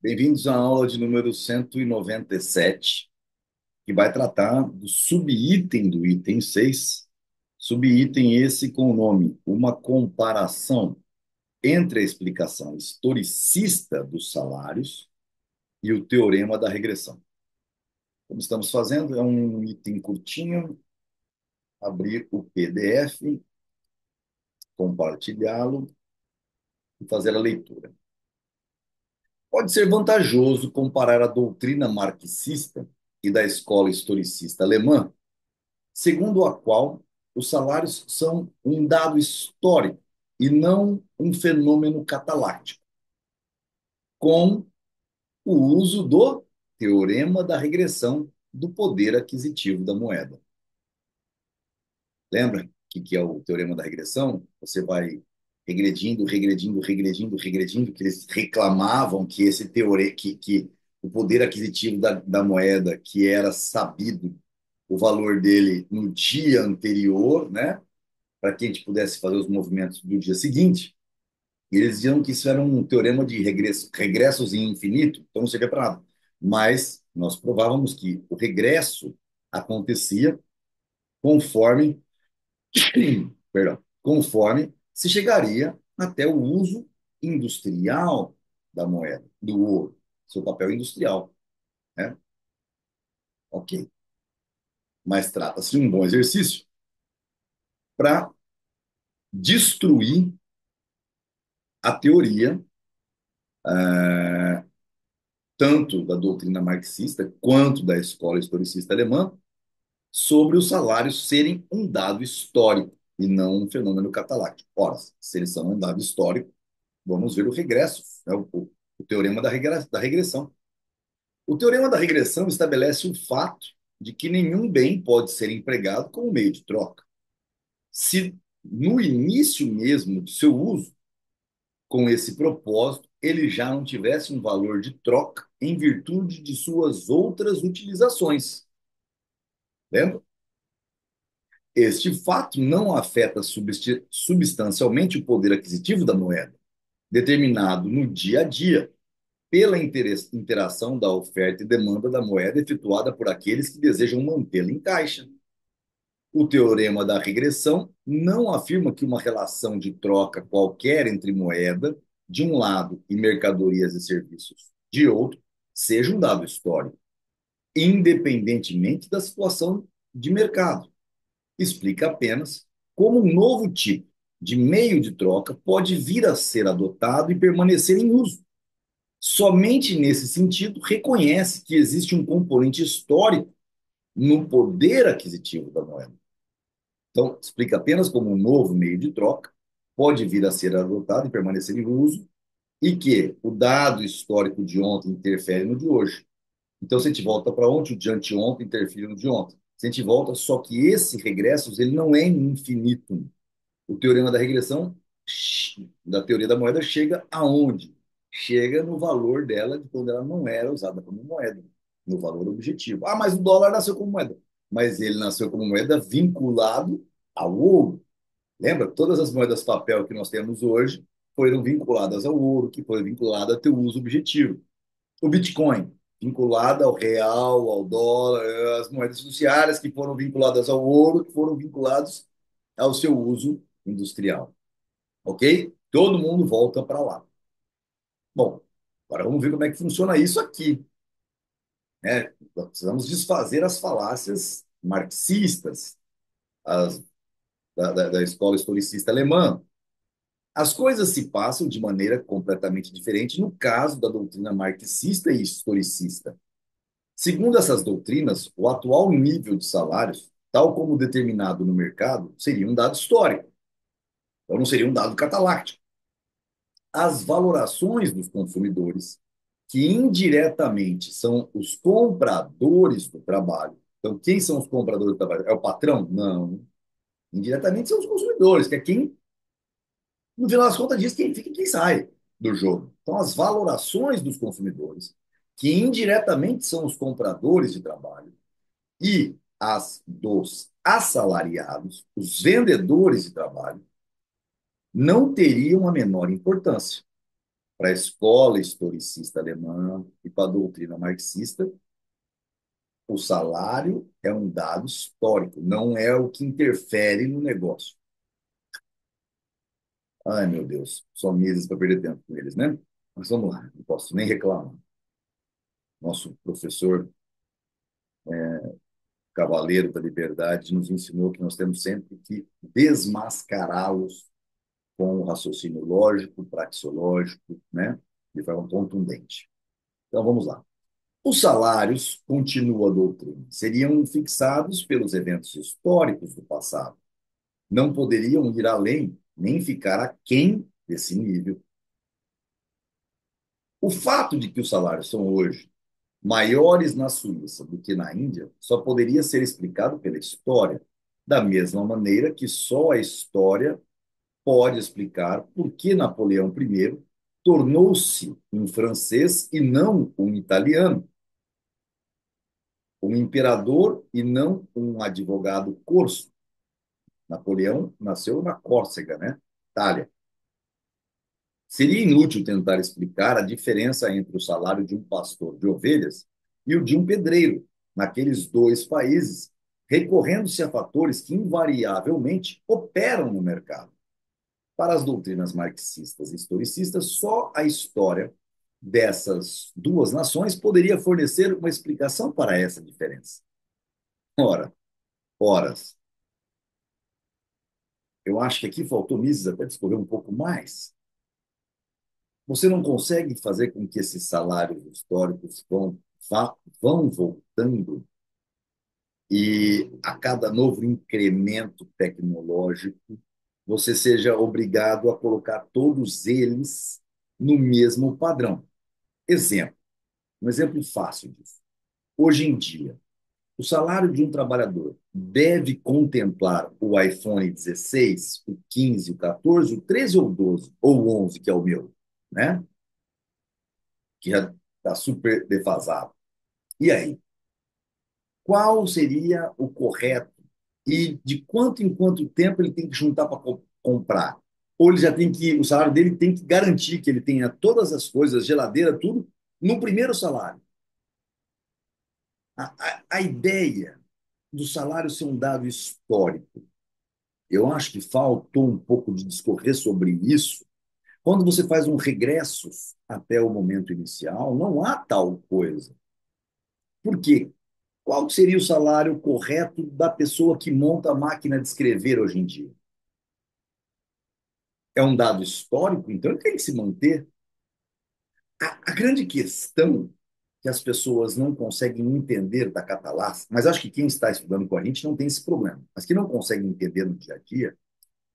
Bem-vindos à aula de número 197, que vai tratar do subitem do item 6. Subitem esse com o nome Uma comparação entre a explicação historicista dos salários e o teorema da regressão. Como estamos fazendo, é um item curtinho, abrir o PDF, compartilhá-lo e fazer a leitura. Pode ser vantajoso comparar a doutrina marxista e da escola historicista alemã, segundo a qual os salários são um dado histórico e não um fenômeno cataláctico, com o uso do teorema da regressão do poder aquisitivo da moeda. Lembra o que é o teorema da regressão? Você vai regredindo, regredindo, regredindo, regredindo, que eles reclamavam que esse teore, que o poder aquisitivo da moeda, que era sabido o valor dele no dia anterior, né? Para que a gente pudesse fazer os movimentos do dia seguinte. E eles diziam que isso era um teorema de regressos em infinito, então não servia para nada. Mas nós provávamos que o regresso acontecia conforme, perdão, conforme se chegaria até o uso industrial da moeda, do ouro, seu papel industrial, né? Ok. Mas trata-se de um bom exercício para destruir a teoria tanto da doutrina marxista quanto da escola historicista alemã, sobre os salários serem um dado histórico e não um fenômeno cataláctico. Ora, se eles são um dado histórico, vamos ver o regresso, né? O teorema da regressão. O teorema da regressão estabelece o fato de que nenhum bem pode ser empregado como meio de troca. Se no início mesmo do seu uso, com esse propósito, ele já não tivesse um valor de troca em virtude de suas outras utilizações. Lembra? Este fato não afeta substancialmente o poder aquisitivo da moeda, determinado no dia a dia pela interação da oferta e demanda da moeda efetuada por aqueles que desejam mantê-la em caixa. O teorema da regressão não afirma que uma relação de troca qualquer entre moeda, de um lado, e mercadorias e serviços, de outro, seja um dado histórico, independentemente da situação de mercado. Explica apenas como um novo tipo de meio de troca pode vir a ser adotado e permanecer em uso. Somente nesse sentido reconhece que existe um componente histórico no poder aquisitivo da moeda. Então, explica apenas como um novo meio de troca pode vir a ser adotado e permanecer em uso, e que o dado histórico de ontem interfere no de hoje. Então, se a gente volta para ontem, o de anteontem interfere no de ontem. Se a gente volta, só que esse regresso ele não é infinito. O teorema da regressão, da teoria da moeda, chega aonde? Chega no valor dela de quando ela não era usada como moeda, no valor objetivo. Ah, mas o dólar nasceu como moeda. Mas ele nasceu como moeda vinculado ao ouro. Lembra? Todas as moedas papel que nós temos hoje foram vinculadas ao ouro, que foi vinculado a teu uso objetivo. O Bitcoin, vinculado ao real, ao dólar, as moedas fiduciárias que foram vinculadas ao ouro, que foram vinculados ao seu uso industrial. Ok? Todo mundo volta para lá. Bom, agora vamos ver como é que funciona isso aqui. Né? Nós precisamos desfazer as falácias marxistas as, da escola historicista alemã. As coisas se passam de maneira completamente diferente no caso da doutrina marxista e historicista. Segundo essas doutrinas, o atual nível de salários, tal como determinado no mercado, seria um dado histórico, então não seria um dado cataláctico. As valorações dos consumidores, que indiretamente são os compradores do trabalho. Então, quem são os compradores do trabalho? É o patrão? Não. Indiretamente são os consumidores, que é quem, no final das contas, diz quem fica e quem sai do jogo. Então, as valorações dos consumidores, que indiretamente são os compradores de trabalho, e as dos assalariados, os vendedores de trabalho, não teriam a menor importância. para a escola historicista alemã e para a doutrina marxista, o salário é um dado histórico, não é o que interfere no negócio. Ai, meu Deus, só meses para perder tempo com eles, né? Mas vamos lá, não posso nem reclamar. Nosso professor Cavaleiro da Liberdade nos ensinou que nós temos sempre que desmascará-los com o raciocínio lógico, praxeológico, né? De forma contundente. Então vamos lá. Os salários, continua a doutrina, seriam fixados pelos eventos históricos do passado. Não poderiam ir além, nem ficar aquém desse nível. O fato de que os salários são hoje maiores na Suíça do que na Índia só poderia ser explicado pela história, da mesma maneira que só a história pode explicar por que Napoleão I tornou-se um francês e não um italiano, um imperador e não um advogado corso. Napoleão nasceu na Córcega, né? Itália. Seria inútil tentar explicar a diferença entre o salário de um pastor de ovelhas e o de um pedreiro naqueles dois países, recorrendo-se a fatores que invariavelmente operam no mercado. Para as doutrinas marxistas e historicistas, só a história dessas duas nações poderia fornecer uma explicação para essa diferença. Ora, horas, eu acho que aqui faltou Mises até discorrer um pouco mais. Você não consegue fazer com que esses salários históricos vão voltando e a cada novo incremento tecnológico você seja obrigado a colocar todos eles no mesmo padrão. Exemplo, um exemplo fácil disso. Hoje em dia, o salário de um trabalhador deve contemplar o iPhone 16, o 15, o 14, o 13 ou o 12, ou o 11, que é o meu, né? Que já está super defasado. E aí? Qual seria o correto? E de quanto em quanto tempo ele tem que juntar para comprar? Ou ele já tem que, o salário dele tem que garantir que ele tenha todas as coisas, geladeira, tudo, no primeiro salário. A ideia do salário ser um dado histórico, eu acho que faltou um pouco de discorrer sobre isso. Quando você faz um regresso até o momento inicial, não há tal coisa. Por quê? Qual seria o salário correto da pessoa que monta a máquina de escrever hoje em dia? É um dado histórico, então ele tem que se manter. A grande questão que as pessoas não conseguem entender da Catalás, mas acho que quem está estudando com a gente não tem esse problema, mas que não conseguem entender no dia a dia,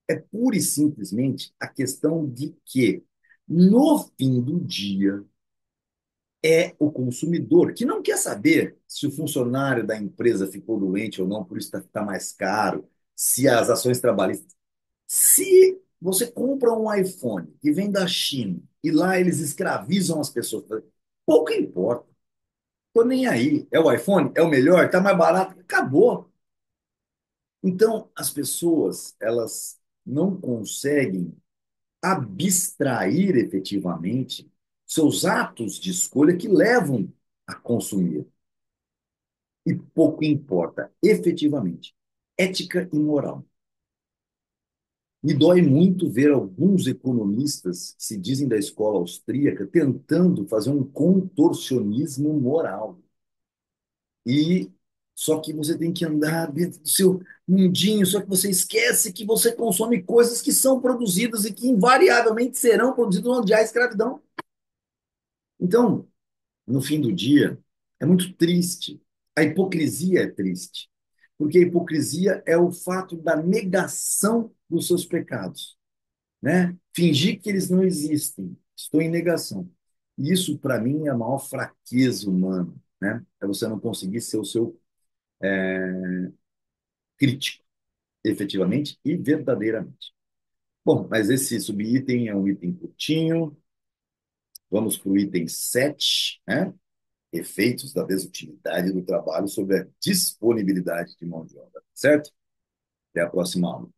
é pura e simplesmente a questão de que, no fim do dia, é o consumidor que não quer saber se o funcionário da empresa ficou doente ou não, por isso está mais caro, se as ações trabalhistas. Se você compra um iPhone que vem da China e lá eles escravizam as pessoas, pouco importa. Tô nem aí. É o iPhone? É o melhor? Tá mais barato? Acabou. Então, as pessoas, elas não conseguem abstrair efetivamente seus atos de escolha que levam a consumir. E pouco importa, efetivamente, ética e moral. Me dói muito ver alguns economistas que se dizem da escola austríaca tentando fazer um contorcionismo moral. E só que você tem que andar dentro do seu mundinho, só que você esquece que você consome coisas que são produzidas e que invariavelmente serão produzidas onde há escravidão. Então, no fim do dia, é muito triste. A hipocrisia é triste, porque a hipocrisia é o fato da negação dos seus pecados, né? Fingir que eles não existem. Estou em negação. E isso, para mim, é a maior fraqueza humana, né? É você não conseguir ser o seu crítico, efetivamente e verdadeiramente. Bom, mas esse subitem é um item curtinho. Vamos para o item 7, né? Efeitos da desutilidade do trabalho sobre a disponibilidade de mão de obra, certo? Até a próxima aula.